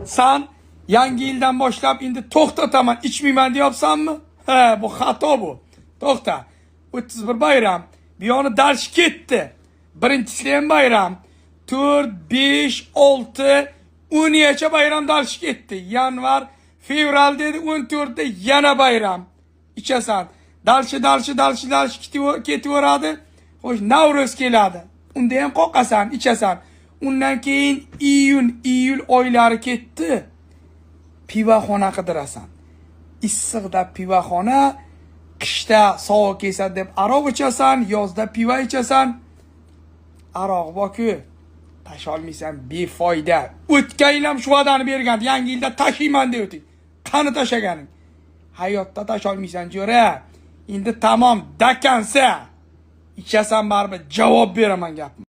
Sen yangi yildan boshlab endi to'xtataman, ichmayman deyapsanmi? He, bu xato bu. To'xta. 31 bayram. Bu yoni dars ketdi. Birinchisi ham bayram. 4, 5, 6, 10gacha bayram dars ketdi. Yanvar, fevral dedi, 14da yana bayram. İçasan. Dalshi ketaveradi. Xo'sh, Navro'z keladi. Unda ham qoqasan, ichasan. Undan keyin iyul oylari ketdi. Pivoxona qidirasan. Issiqda pivoxona, qishda sovuq kelsa deb aroq ichasan, yozda pivo ichasan. Aroq boku tasholmaysan, befoyda. O'tgan yil ham shu va'dani bergan, yangi yilda tashiyman deydi. Qani tashaganing? Hayotda tasholmaysan, jo'ra. Endi tamom dakansa, ichasan baribir, javob beraman gapim.